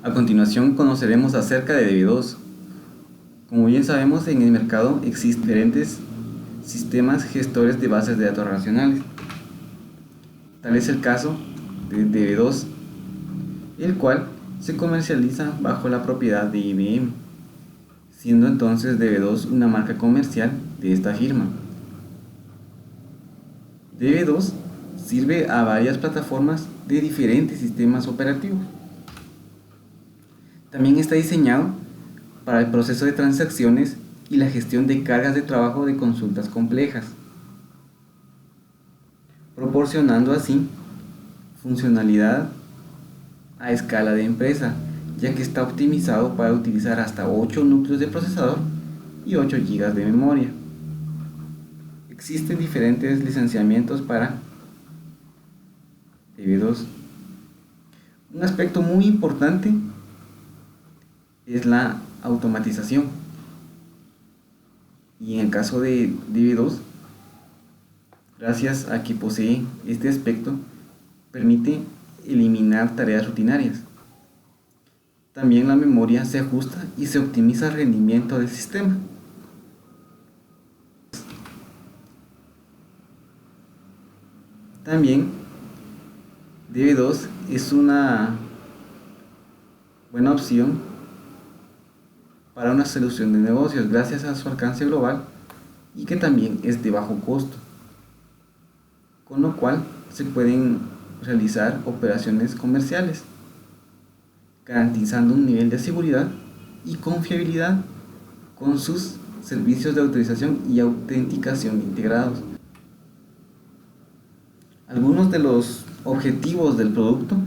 A continuación conoceremos acerca de DB2. Como bien sabemos, en el mercado existen diferentes sistemas gestores de bases de datos relacionales. Tal es el caso de DB2, el cual se comercializa bajo la propiedad de IBM, siendo entonces DB2 una marca comercial de esta firma. DB2 sirve a varias plataformas de diferentes sistemas operativos. También está diseñado para el proceso de transacciones y la gestión de cargas de trabajo de consultas complejas, proporcionando así funcionalidad a escala de empresa, ya que está optimizado para utilizar hasta 8 núcleos de procesador y 8 GB de memoria. Existen diferentes licenciamientos para DB2. Un aspecto muy importante es la automatización, y en el caso de DB2, gracias a que posee este aspecto, permite eliminar tareas rutinarias. También la memoria se ajusta y se optimiza el rendimiento del sistema. También DB2 es una buena opción para una solución de negocios gracias a su alcance global y que también es de bajo costo, con lo cual se pueden realizar operaciones comerciales, garantizando un nivel de seguridad y confiabilidad con sus servicios de autorización y autenticación integrados. Algunos de los objetivos del producto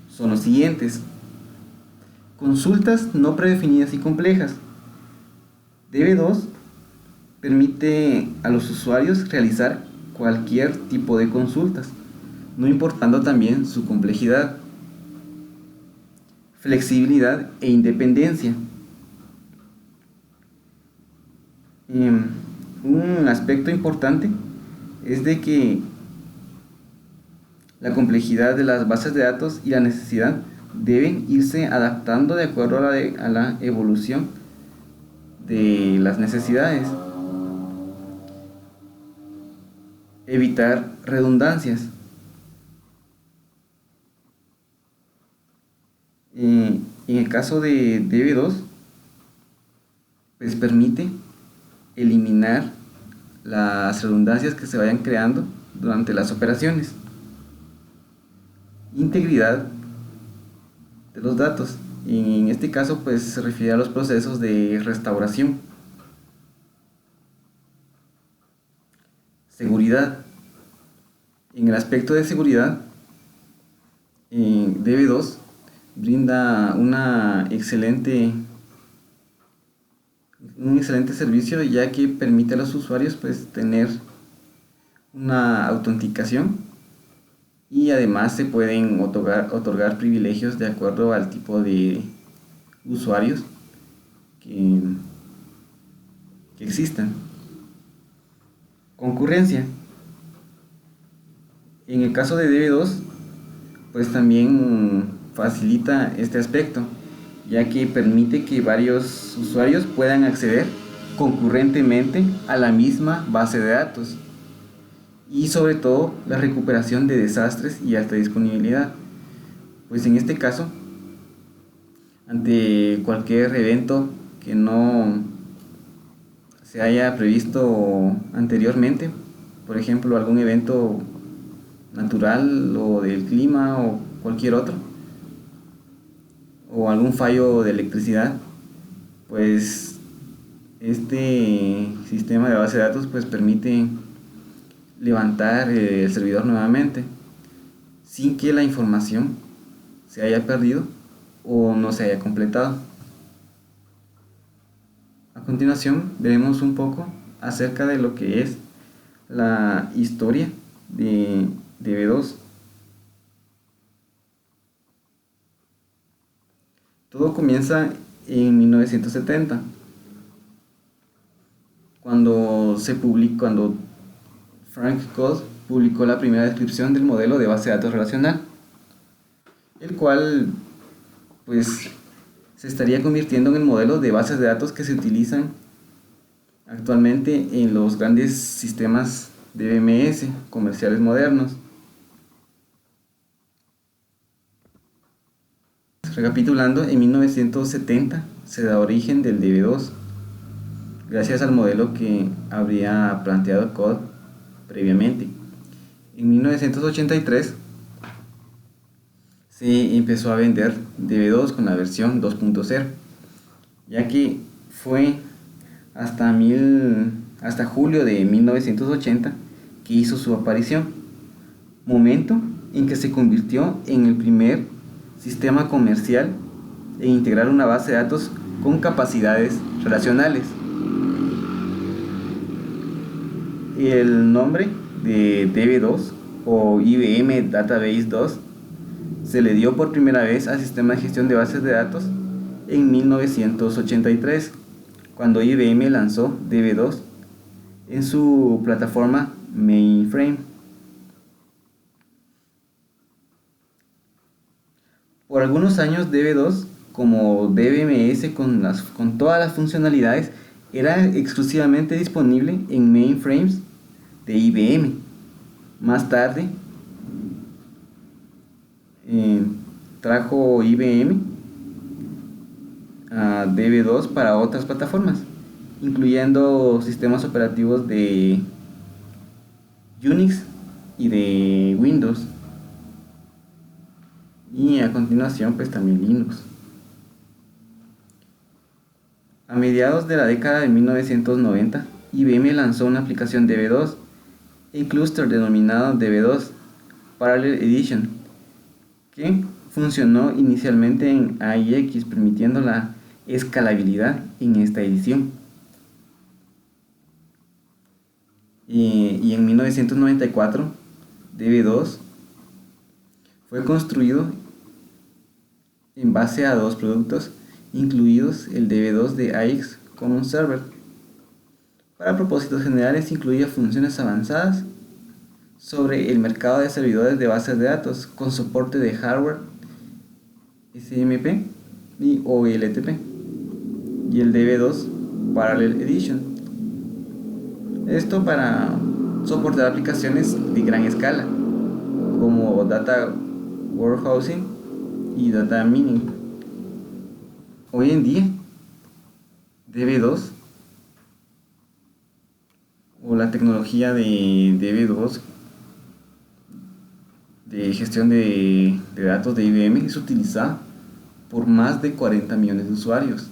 son los siguientes: consultas no predefinidas y complejas. DB2 permite a los usuarios realizar cualquier tipo de consultas, no importando también su complejidad, flexibilidad e independencia. Un aspecto importante es de que la complejidad de las bases de datos y la necesidad deben irse adaptando de acuerdo a la evolución de las necesidades. Evitar redundancias. En el caso de DB2, pues permite eliminar las redundancias que se vayan creando durante las operaciones. Integridad de los datos. En este caso, pues se refiere a los procesos de restauración. Seguridad. En el aspecto de seguridad, DB2 brinda un excelente servicio, ya que permite a los usuarios pues tener una autenticación, y además se pueden otorgar privilegios de acuerdo al tipo de usuarios que existan. Concurrencia. En el caso de DB2, pues también facilita este aspecto, ya que permite que varios usuarios puedan acceder concurrentemente a la misma base de datos, y sobre todo la recuperación de desastres y alta disponibilidad. Pues en este caso, ante cualquier evento que no se haya previsto anteriormente, por ejemplo algún evento natural o del clima o cualquier otro, o algún fallo de electricidad, pues este sistema de base de datos pues permite levantar el servidor nuevamente sin que la información se haya perdido o no se haya completado. A continuación veremos un poco acerca de lo que es la historia de DB2. Todo comienza en 1970, cuando Frank Code publicó la primera descripción del modelo de base de datos relacional, el cual pues se estaría convirtiendo en el modelo de bases de datos que se utilizan actualmente en los grandes sistemas de DBMS comerciales modernos. Recapitulando, en 1970 se da origen del DB2, gracias al modelo que habría planteado Code previamente. En 1983 se empezó a vender DB2 con la versión 2.0, ya que fue hasta julio de 1980 que hizo su aparición, momento en que se convirtió en el primer sistema comercial en integrar una base de datos con capacidades relacionales. El nombre de DB2 o IBM Database 2 se le dio por primera vez al sistema de gestión de bases de datos en 1983, cuando IBM lanzó DB2 en su plataforma Mainframe. Por algunos años DB2, como DBMS con todas las funcionalidades, era exclusivamente disponible en mainframes de IBM. Más tarde trajo IBM a DB2 para otras plataformas, incluyendo sistemas operativos de Unix y de Windows, y a continuación pues también Linux. A mediados de la década de 1990, IBM lanzó una aplicación DB2 en clúster denominado DB2 Parallel Edition, que funcionó inicialmente en AIX, permitiendo la escalabilidad en esta edición. Y en 1994, DB2 fue construido en base a dos productos, incluidos el DB2 de AIX Common Server. Para propósitos generales incluía funciones avanzadas sobre el mercado de servidores de bases de datos con soporte de hardware SMP y OLTP, y el DB2 Parallel Edition, esto para soportar aplicaciones de gran escala como Data Warehousing y Data Mining. Hoy en día DB2 o la tecnología de DB2 de gestión de datos de IBM es utilizada por más de 40 millones de usuarios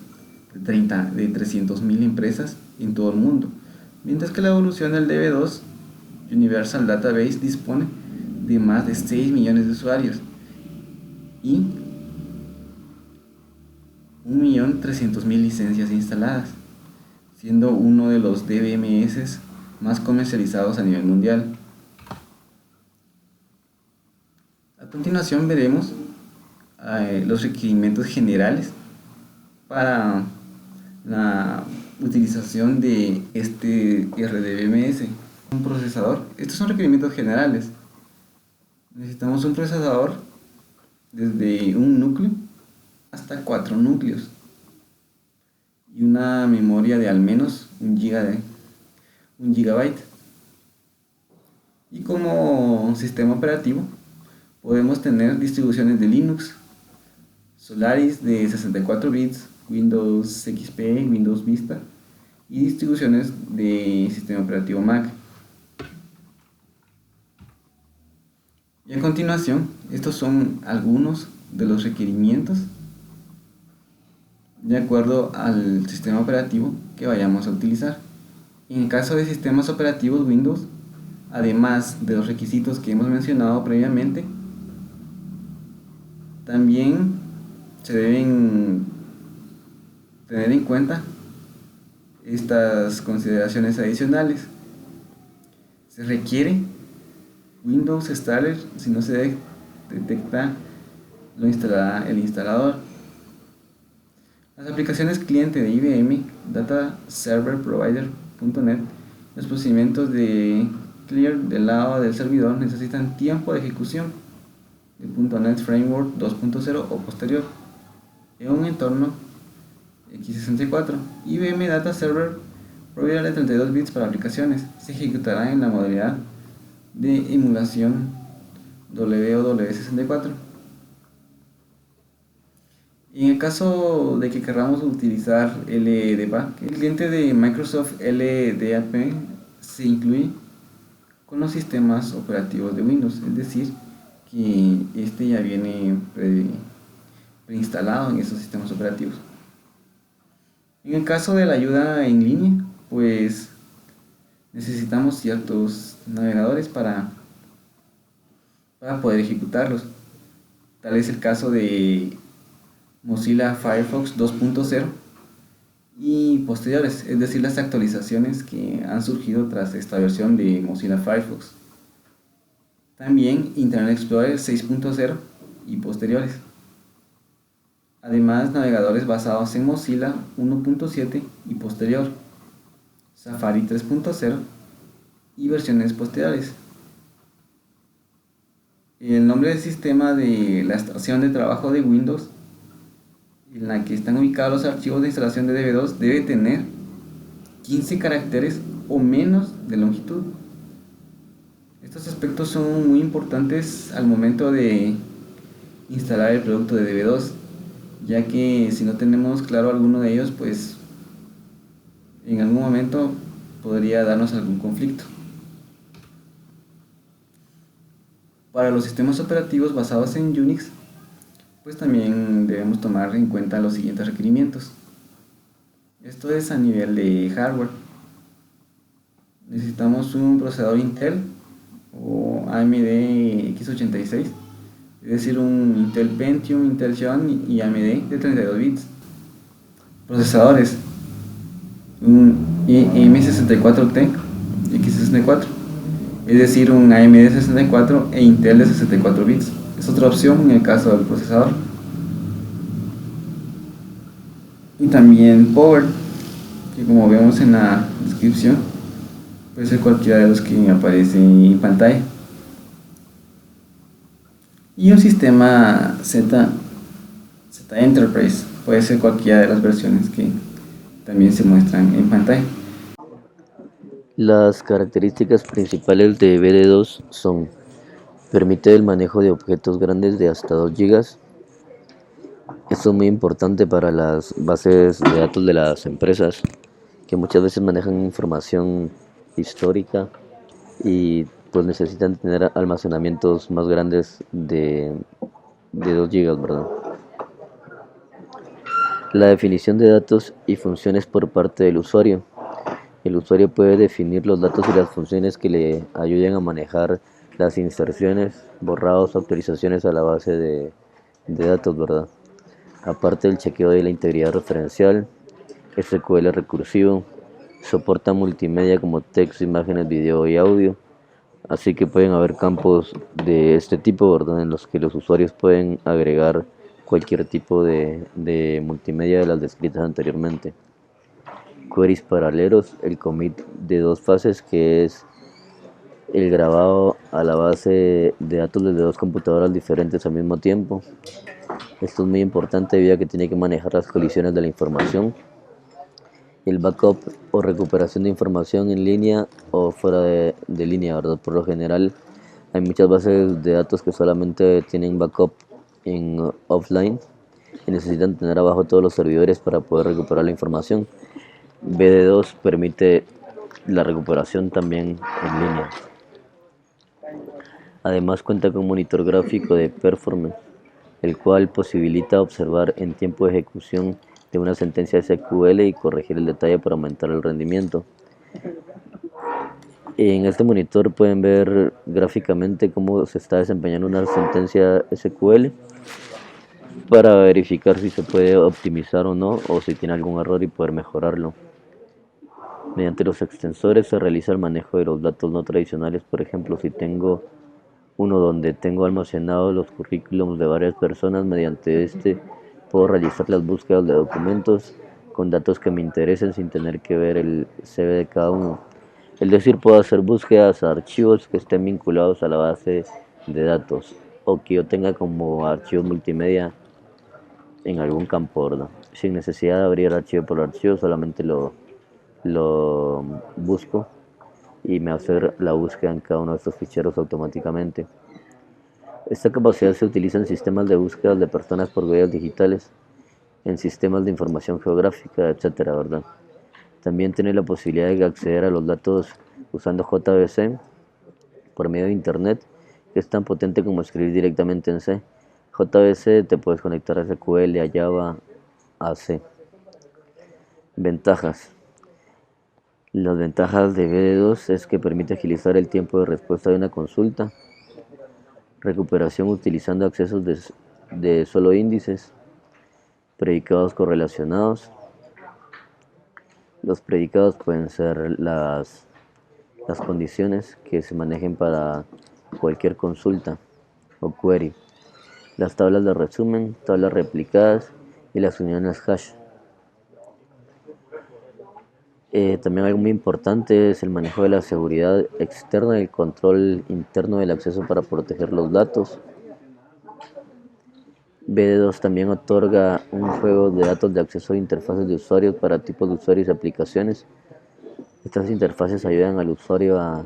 de 300.000 empresas en todo el mundo, mientras que la evolución del DB2 Universal Database dispone de más de 6 millones de usuarios y 1.300.000 licencias instaladas, siendo uno de los DBMS más comercializados a nivel mundial. A continuación veremos los requerimientos generales para la utilización de este RDBMS. Un procesador. Estos son requerimientos generales. Necesitamos un procesador desde un núcleo hasta 4 núcleos y una memoria de al menos 1 gigabyte. Y como sistema operativo podemos tener distribuciones de Linux, Solaris de 64 bits, Windows XP, Windows Vista y distribuciones de sistema operativo Mac. Y a continuación, estos son algunos de los requerimientos de acuerdo al sistema operativo que vayamos a utilizar. En el caso de sistemas operativos Windows, además de los requisitos que hemos mencionado previamente, también se deben tener en cuenta estas consideraciones adicionales. Se requiere Windows Installer si no se detecta lo instalará el instalador. Las aplicaciones cliente de IBM, Data Server Provider.net, los procedimientos de clear del lado del servidor necesitan tiempo de ejecución de .NET Framework 2.0 o posterior. en un entorno x64. IBM Data Server proveerá de 32 bits para aplicaciones. Se ejecutará en la modalidad de emulación WOW64. En el caso de que queramos utilizar LDAP, el cliente de Microsoft LDAP se incluye con los sistemas operativos de Windows, es decir, que este ya viene preinstalado en esos sistemas operativos. En el caso de la ayuda en línea, pues necesitamos ciertos navegadores para poder ejecutarlos. Tal es el caso de Mozilla Firefox 2.0 y posteriores, es decir, las actualizaciones que han surgido tras esta versión de Mozilla Firefox. También Internet Explorer 6.0 y posteriores. Además, navegadores basados en Mozilla 1.7 y posterior, Safari 3.0 y versiones posteriores. El nombre del sistema de la estación de trabajo de Windows en la que están ubicados los archivos de instalación de DB2 debe tener 15 caracteres o menos de longitud. Estos aspectos son muy importantes al momento de instalar el producto de DB2, ya que si no tenemos claro alguno de ellos, pues en algún momento podría darnos algún conflicto. Para los sistemas operativos basados en Unix, pues también debemos tomar en cuenta los siguientes requerimientos. Esto es a nivel de hardware. Necesitamos un procesador Intel o AMD x86, es decir, un Intel Pentium, Intel Xeon y AMD de 32 bits. Procesadores, un EM64T x64, es decir, un AMD 64 e Intel de 64 bits. Es otra opción en el caso del procesador. Y también Power, que como vemos en la descripción, puede ser cualquiera de los que aparece en pantalla. Y un sistema Z Enterprise, puede ser cualquiera de las versiones que también se muestran en pantalla. Las características principales de BD2 son: permite el manejo de objetos grandes de hasta 2 GB. Esto es muy importante para las bases de datos de las empresas, que muchas veces manejan información histórica y pues necesitan tener almacenamientos más grandes de 2 GB, ¿verdad? La definición de datos y funciones por parte del usuario. El usuario puede definir los datos y las funciones que le ayuden a manejar las inserciones, borrados, actualizaciones a la base de datos, ¿verdad? Aparte del chequeo de la integridad referencial, SQL recursivo, soporta multimedia como texto, imágenes, video y audio. Así que pueden haber campos de este tipo, ¿verdad?, en los que los usuarios pueden agregar cualquier tipo de multimedia de las descritas anteriormente. Queries paralelos, el commit de 2 fases, que es el grabado a la base de datos desde 2 computadoras diferentes al mismo tiempo. Esto es muy importante debido a que tiene que manejar las colisiones de la información. El backup o recuperación de información en línea o fuera de línea, ¿verdad? Por lo general hay muchas bases de datos que solamente tienen backup en offline y necesitan tener abajo todos los servidores para poder recuperar la información. BD2 permite la recuperación también en línea. Además cuenta con un monitor gráfico de performance, el cual posibilita observar en tiempo de ejecución de una sentencia SQL y corregir el detalle para aumentar el rendimiento. En este monitor pueden ver gráficamente cómo se está desempeñando una sentencia SQL para verificar si se puede optimizar o no, o si tiene algún error y poder mejorarlo. Mediante los extensores se realiza el manejo de los datos no tradicionales. Por ejemplo, si tengo uno donde tengo almacenados los currículums de varias personas, mediante este puedo realizar las búsquedas de documentos con datos que me interesen sin tener que ver el CV de cada uno. Es decir, puedo hacer búsquedas a archivos que estén vinculados a la base de datos o que yo tenga como archivos multimedia en algún campo, ¿verdad? Sin necesidad de abrir archivo por archivo, solamente lo busco y me va a hacer la búsqueda en cada uno de estos ficheros automáticamente. Esta capacidad se utiliza en sistemas de búsqueda de personas por huellas digitales, en sistemas de información geográfica, etcétera, ¿verdad? También tiene la posibilidad de acceder a los datos usando JVC por medio de Internet, que es tan potente como escribir directamente en C. JVC te puedes conectar a SQL, a Java, a C. Ventajas. Las ventajas de BD2 es que permite agilizar el tiempo de respuesta de una consulta, recuperación utilizando accesos de solo índices, predicados correlacionados. Los predicados pueden ser las condiciones que se manejen para cualquier consulta o query, las tablas de resumen, tablas replicadas y las uniones hash. También algo muy importante es el manejo de la seguridad externa y el control interno del acceso para proteger los datos. BD2 también otorga un juego de datos de acceso a interfaces de usuarios para tipos de usuarios y aplicaciones. Estas interfaces ayudan al usuario a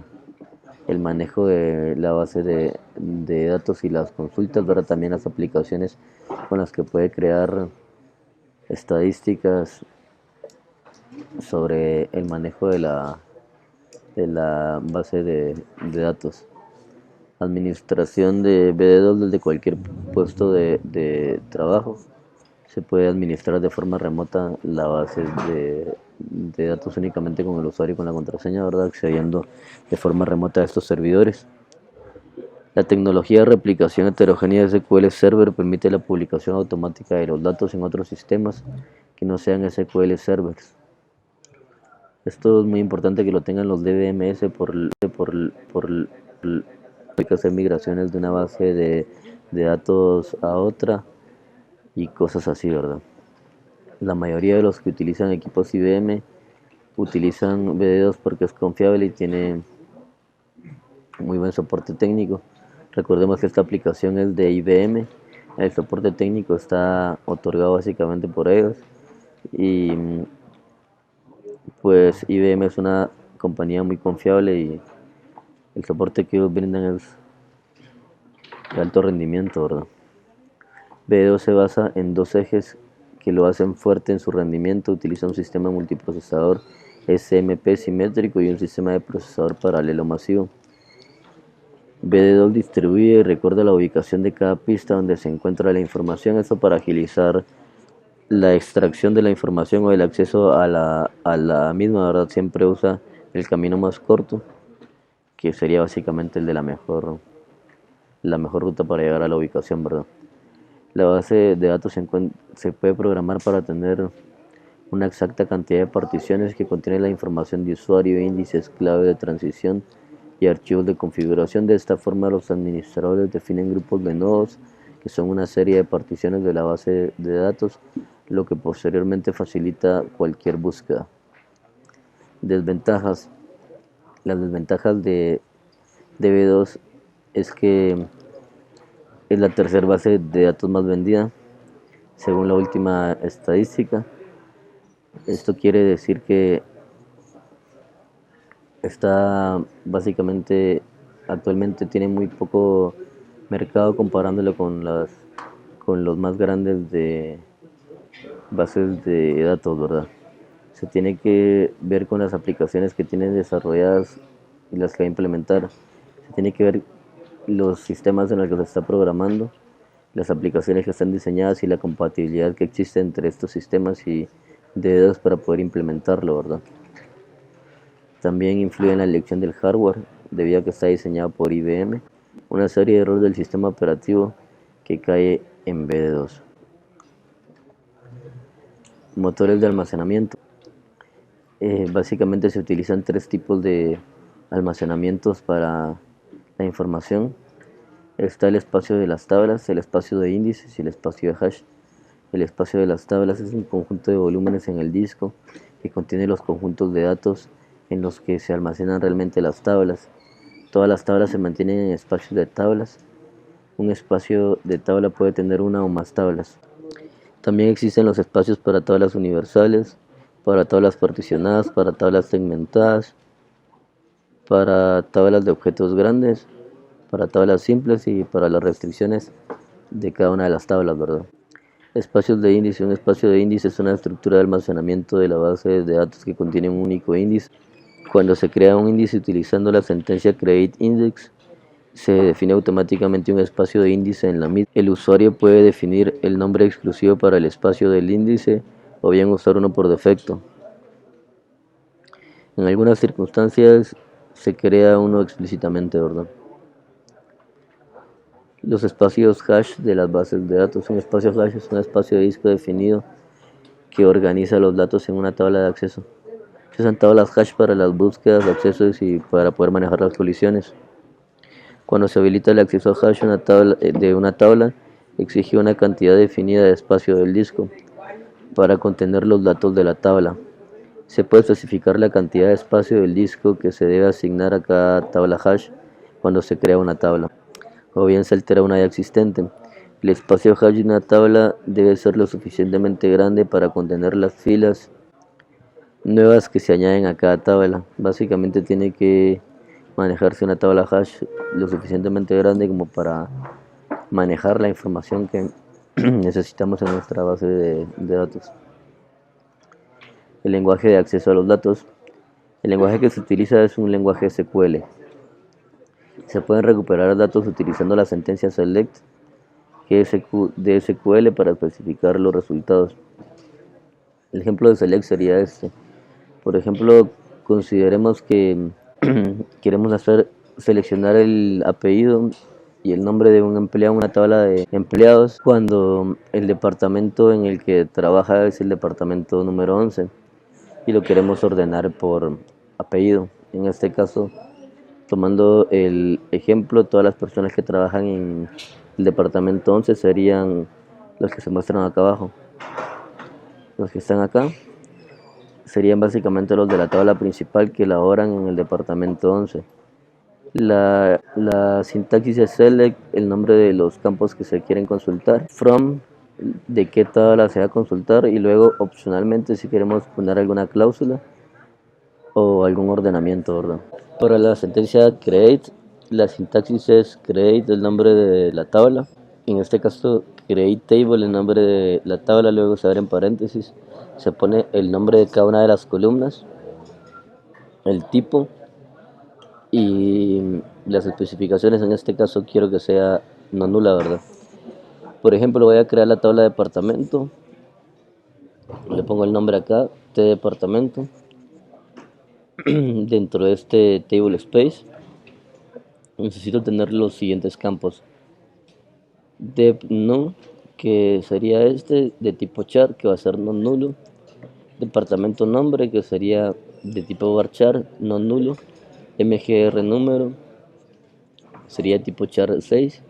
el manejo de la base de datos y las consultas, pero también las aplicaciones con las que puede crear estadísticas sobre el manejo de la base de datos. Administración de BD2 desde cualquier puesto de trabajo. Se puede administrar de forma remota la base de datos únicamente con el usuario y con la contraseña, ¿verdad? Accediendo de forma remota a estos servidores. La tecnología de replicación heterogénea de SQL Server permite la publicación automática de los datos en otros sistemas que no sean SQL Servers. Esto es muy importante que lo tengan los DBMS por hay que hacer migraciones de una base de datos a otra y cosas así, ¿verdad? La mayoría de los que utilizan equipos IBM utilizan BD2 porque es confiable y tiene muy buen soporte técnico. Recordemos que esta aplicación es de IBM, el soporte técnico está otorgado básicamente por ellos y pues IBM es una compañía muy confiable y el soporte que ellos brindan es de alto rendimiento, ¿verdad? BD2 se basa en dos ejes que lo hacen fuerte en su rendimiento. Utiliza un sistema multiprocesador SMP simétrico y un sistema de procesador paralelo masivo. BD2 distribuye y recuerda la ubicación de cada pista donde se encuentra la información, esto para agilizar la extracción de la información o el acceso a la misma, ¿verdad? Siempre usa el camino más corto, que sería básicamente el de la mejor ruta para llegar a la ubicación, ¿verdad? La base de datos se puede programar para tener una exacta cantidad de particiones que contiene la información de usuario, índices clave de transición y archivos de configuración. De esta forma, los administradores definen grupos de nodos, que son una serie de particiones de la base de datos, lo que posteriormente facilita cualquier búsqueda. Desventajas. Las desventajas de DB2 es que es la tercera base de datos más vendida, según la última estadística. Esto quiere decir que está básicamente actualmente tiene muy poco mercado comparándolo con los más grandes de bases de datos, ¿verdad? Se tiene que ver con las aplicaciones que tienen desarrolladas y las que va a implementar. Se tiene que ver los sistemas en los que se está programando, las aplicaciones que están diseñadas y la compatibilidad que existe entre estos sistemas y dedos para poder implementarlo, ¿verdad? También influye en la elección del hardware, debido a que está diseñado por IBM, una serie de errores del sistema operativo que cae en BD2. Motores de almacenamiento. Básicamente se utilizan tres tipos de almacenamientos para la información. Está el espacio de las tablas, el espacio de índices y el espacio de hash. El espacio de las tablas es un conjunto de volúmenes en el disco que contiene los conjuntos de datos en los que se almacenan realmente las tablas. Todas las tablas se mantienen en espacios de tablas. Un espacio de tabla puede tener una o más tablas. También existen los espacios para tablas universales, para tablas particionadas, para tablas segmentadas, para tablas de objetos grandes, para tablas simples y para las restricciones de cada una de las tablas, ¿verdad? Espacios de índice. Un espacio de índice es una estructura de almacenamiento de la base de datos que contiene un único índice. Cuando se crea un índice utilizando la sentencia createIndex, se define automáticamente un espacio de índice en la misma. El usuario puede definir el nombre exclusivo para el espacio del índice o bien usar uno por defecto. En algunas circunstancias se crea uno explícitamente, ¿verdad? Los espacios hash de las bases de datos. Un espacio hash es un espacio de disco definido que organiza los datos en una tabla de acceso. Se usan tablas hash para las búsquedas, accesos y para poder manejar las colisiones. Cuando se habilita el acceso a hash de una tabla, exige una cantidad definida de espacio del disco para contener los datos de la tabla. Se puede especificar la cantidad de espacio del disco que se debe asignar a cada tabla hash cuando se crea una tabla, o bien se altera una ya existente. El espacio hash de una tabla debe ser lo suficientemente grande para contener las filas nuevas que se añaden a cada tabla. Básicamente tiene que manejarse una tabla hash lo suficientemente grande como para manejar la información que necesitamos en nuestra base de datos. El lenguaje de acceso a los datos. El lenguaje que se utiliza es un lenguaje SQL. Se pueden recuperar datos utilizando la sentencia select de SQL para especificar los resultados. El ejemplo de select sería este. Por ejemplo, consideremos que queremos seleccionar el apellido y el nombre de un empleado en una tabla de empleados cuando el departamento en el que trabaja es el departamento número 11 y lo queremos ordenar por apellido. En este caso, tomando el ejemplo, todas las personas que trabajan en el departamento 11 serían los que se muestran acá abajo. Los que están acá serían básicamente los de la tabla principal que laboran en el departamento 11. La sintaxis es select, el nombre de los campos que se quieren consultar, from, de qué tabla se va a consultar, y luego opcionalmente si queremos poner alguna cláusula o algún ordenamiento, ¿verdad? Para la sentencia create, la sintaxis es create, el nombre de la tabla, en este caso create table, el nombre de la tabla, luego se abre en paréntesis, se pone el nombre de cada una de las columnas, el tipo y las especificaciones. En este caso quiero que sea no nula, ¿verdad? Por ejemplo, voy a crear la tabla de departamento, le pongo el nombre acá, T departamento, dentro de este table space necesito tener los siguientes campos: dep no, que sería este, de tipo char, que va a ser no nulo; departamento nombre, que sería de tipo varchar, no nulo; mgr número, sería tipo char 6;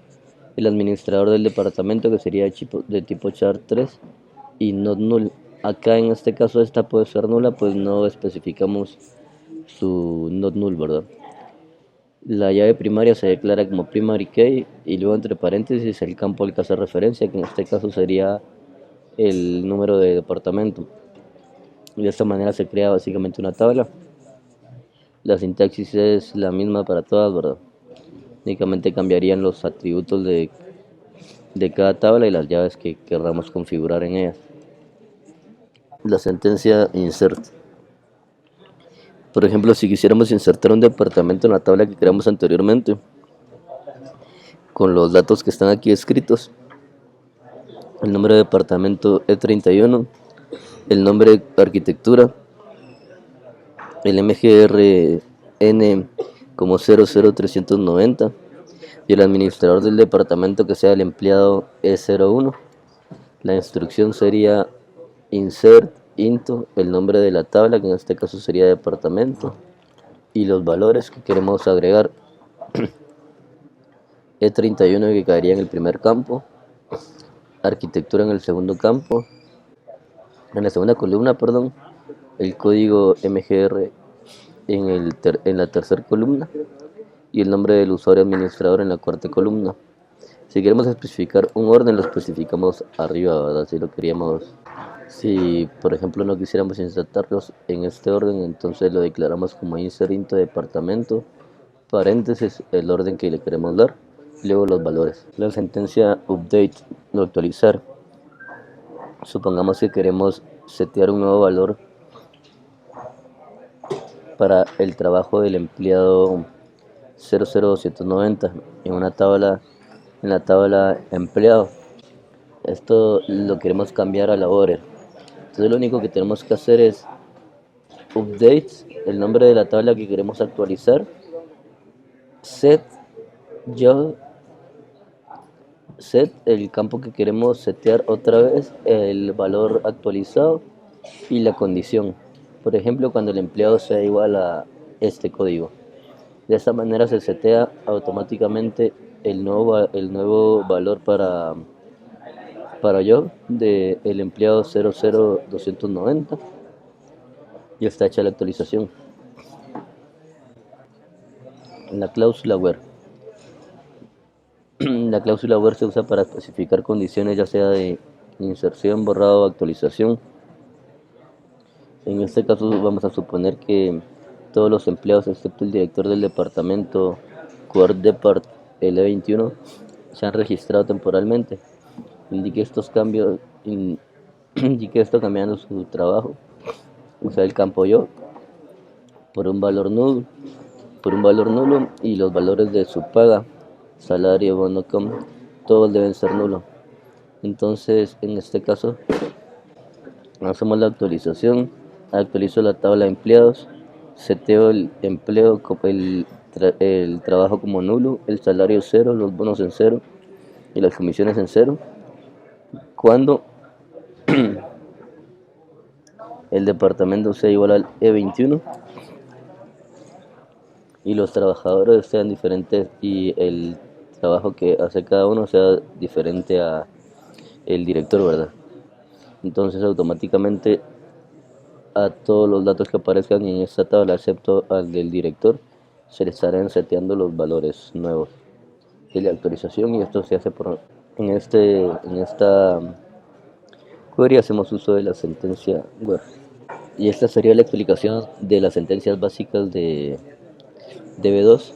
el administrador del departamento, que sería de tipo char 3, y not null. Acá en este caso esta puede ser nula, pues no especificamos su not null, ¿verdad? La llave primaria se declara como primary key y luego entre paréntesis el campo al que hace referencia, que en este caso sería el número de departamento. Y de esta manera se crea básicamente una tabla. La sintaxis es la misma para todas, ¿verdad? Únicamente cambiarían los atributos de cada tabla y las llaves que queramos configurar en ellas. La sentencia insert. Por ejemplo, si quisiéramos insertar un departamento en la tabla que creamos anteriormente, con los datos que están aquí escritos, el nombre de departamento E31, el nombre de arquitectura, el mgrn como 00390 y el administrador del departamento que sea el empleado E01. La instrucción sería insert into el nombre de la tabla, que en este caso sería departamento, y los valores que queremos agregar. E31 que caería en el primer campo, arquitectura en el segundo campo, en la segunda columna, perdón, el código mgr en la tercera columna y el nombre del usuario administrador en la cuarta columna. Si queremos especificar un orden, lo especificamos arriba, ¿verdad? Si lo queríamos, si por ejemplo no quisiéramos insertarlos en este orden, entonces lo declaramos como insert into departamento, paréntesis, el orden que le queremos dar, y luego los valores. La sentencia update, no actualizar. Supongamos que queremos setear un nuevo valor para el trabajo del empleado 00290 en la tabla empleado. Esto lo queremos cambiar a la order. Entonces lo único que tenemos que hacer es update, el nombre de la tabla que queremos actualizar, set job, set el campo que queremos setear otra vez, el valor actualizado y la condición. Por ejemplo, cuando el empleado sea igual a este código. De esta manera se setea automáticamente el nuevo valor para job del empleado 00290 y está hecha la actualización. La cláusula where. La cláusula where se usa para especificar condiciones ya sea de inserción, borrado o actualización. En este caso vamos a suponer que todos los empleados excepto el director del departamento Core Depart L21 se han registrado temporalmente. Indique estos cambios, indique esto cambiando su trabajo. Usa el campo yo por un valor nulo y los valores de su paga, salario, bono, todos deben ser nulos. Entonces en este caso hacemos la actualización, actualizo la tabla de empleados, seteo el empleo, el trabajo como nulo, el salario cero, los bonos en cero y las comisiones en cero. Cuando el departamento sea igual al E21 y los trabajadores sean diferentes y el trabajo que hace cada uno sea diferente a el director, ¿verdad? Entonces automáticamente a todos los datos que aparezcan en esta tabla, excepto al del director, se le estarán seteando los valores nuevos de la actualización y esto se hace en esta query hacemos uso de la sentencia where. Y esta sería la explicación de las sentencias básicas de B2.